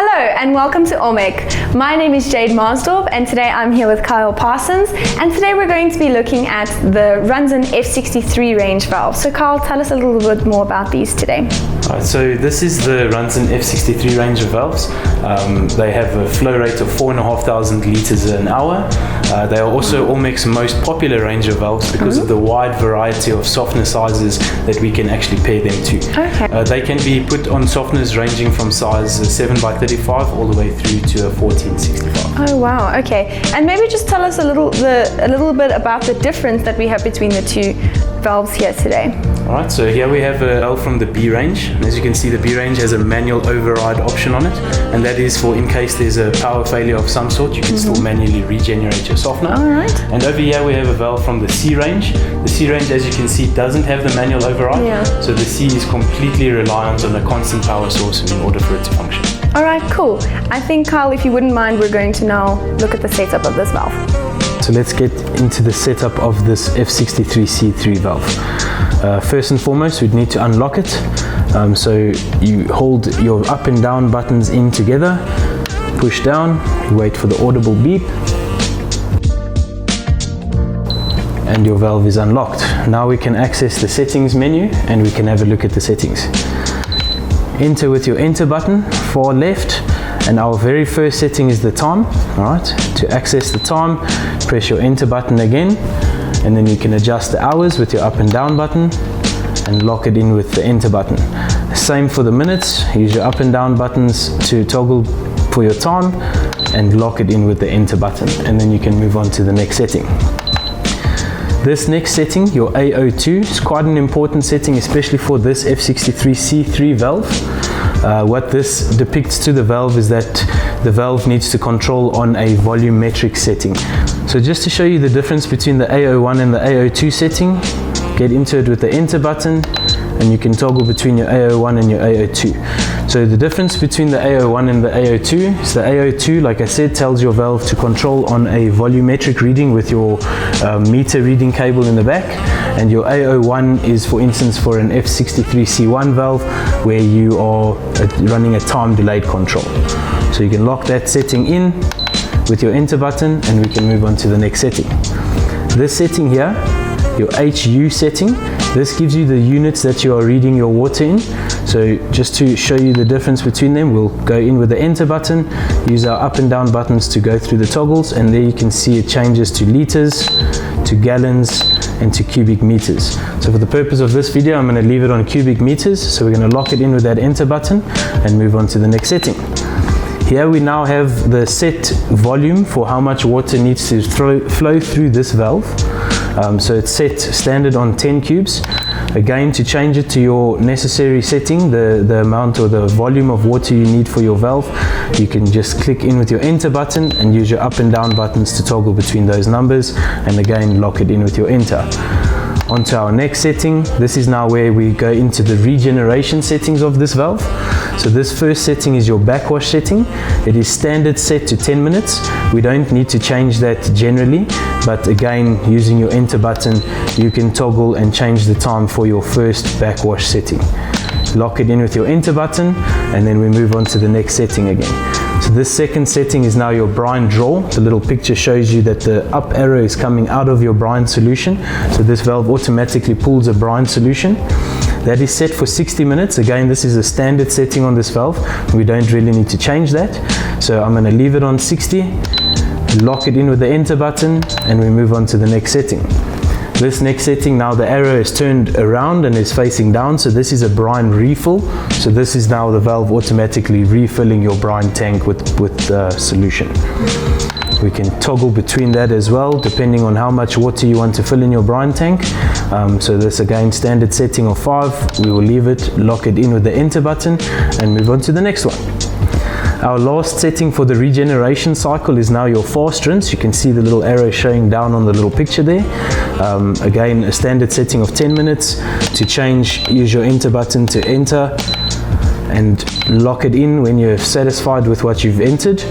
Hello and welcome to Allmech. My name is Jade Maasdorp and today I'm here with Parsons, and today we're going to be looking at the Runxin F63 Range valve. So Kyle, tell us a little bit more about these today. Alright, so this is the Runxin F63 range of valves. They have a flow rate of 4,500 liters an hour. They are also Allmech's most popular range of valves because of the wide variety of softness sizes that we can actually pair them to. Okay. They can be put on softness ranging from size 7x35 all the way through to a 1465. Oh wow, okay. And maybe just tell us a little bit about the difference that we have between the two valves here today. Alright, so here we have a valve from the B range. And as you can see, the B range has a manual override option on it, and that is for in case there's a power failure of some sort, you can still manually regenerate your softener. Alright. And over here we have a valve from the C range. The C range, as you can see, doesn't have the manual override, so the C is completely reliant on a constant power source in order for it to function. Alright, cool. I think, Kyle, if you wouldn't mind, we're going to now look at the setup of this valve. So let's get into the setup of this F63 C3 valve. First and foremost, we'd need to unlock it. So you hold your up and down buttons in together, push down, you wait for the audible beep, and your valve is unlocked. Now we can access the settings menu and we can have a look at the settings. Enter with your enter button, far left, and our very first setting is the time. Alright, to access the time, press your enter button again, and then you can adjust the hours with your up and down button and lock it in with the enter button. Same for the minutes, use your up and down buttons to toggle for your time and lock it in with the enter button, and then you can move on to the next setting. This next setting, your AO2, is quite an important setting, especially for this F63 C3 valve. What this depicts to the valve is that the valve needs to control on a volumetric setting. So just to show you the difference between the AO1 and the AO2 setting, get into it with the enter button and you can toggle between your AO1 and your AO2. So the difference between the AO1 and the AO2 is the AO2, like I said, tells your valve to control on a volumetric reading with your meter reading cable in the back, and your AO1 is, for instance, for an F63 C1 valve where you are running a time delayed control. So you can lock that setting in with your enter button and we can move on to the next setting. This setting here, your HU setting, this gives you the units that you are reading your water in. So just to show you the difference between them, we'll go in with the enter button, use our up and down buttons to go through the toggles, and there you can see it changes to liters, to gallons, and to cubic meters. So for the purpose of this video, I'm going to leave it on cubic meters. So we're going to lock it in with that enter button and move on to the next setting. Here we now have the set volume for how much water needs to flow through this valve. So it's set standard on 10 cubes. Again, to change it to your necessary setting, the amount or the volume of water you need for your valve, you can just click in with your enter button and use your up and down buttons to toggle between those numbers, and again lock it in with your enter. On to our next setting. This is now where we go into the regeneration settings of this valve. So this first setting is your backwash setting. It is standard set to 10 minutes. We don't need to change that generally, but again, using your enter button, you can toggle and change the time for your first backwash setting. Lock it in with your enter button, and then we move on to the next setting again. So this second setting is now your brine draw. The little picture shows you that the up arrow is coming out of your brine solution. So this valve automatically pulls a brine solution. That is set for 60 minutes. Again, this is a standard setting on this valve. We don't really need to change that. So I'm going to leave it on 60, lock it in with the enter button, and we move on to the next setting. This next setting, now the arrow is turned around and is facing down, so this is a brine refill. So this is now the valve automatically refilling your brine tank with solution. We can toggle between that as well, depending on how much water you want to fill in your brine tank. So this again, standard setting of 5. We will leave it, lock it in with the enter button, and move on to the next one. Our last setting for the regeneration cycle is now your fast rinse. You can see the little arrow showing down on the little picture there. Again, a standard setting of 10 minutes. To change, use your enter button to enter. and lock it in when you're satisfied with what you've entered,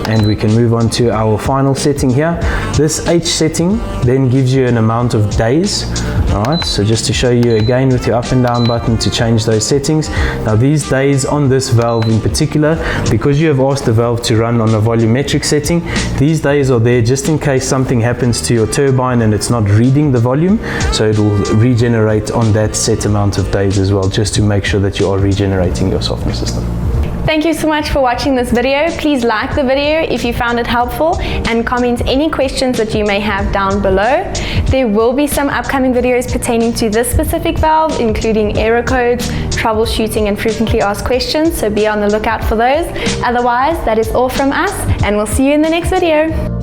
and we can move on to our final setting here. This H setting then gives you an amount of days. Alright, so just to show you again with your up and down button to change those settings. Now these days on this valve in particular, because you have asked the valve to run on a volumetric setting, these days are there just in case something happens to your turbine and it's not reading the volume, so it will regenerate on that set amount of days as well, just to make sure that you are regenerating your softness system. Thank you so much for watching this video. Please like the video if you found it helpful and comment any questions that you may have down below. There will be some upcoming videos pertaining to this specific valve, including error codes, troubleshooting and frequently asked questions, so be on the lookout for those. Otherwise, that is all from us, and we'll see you in the next video.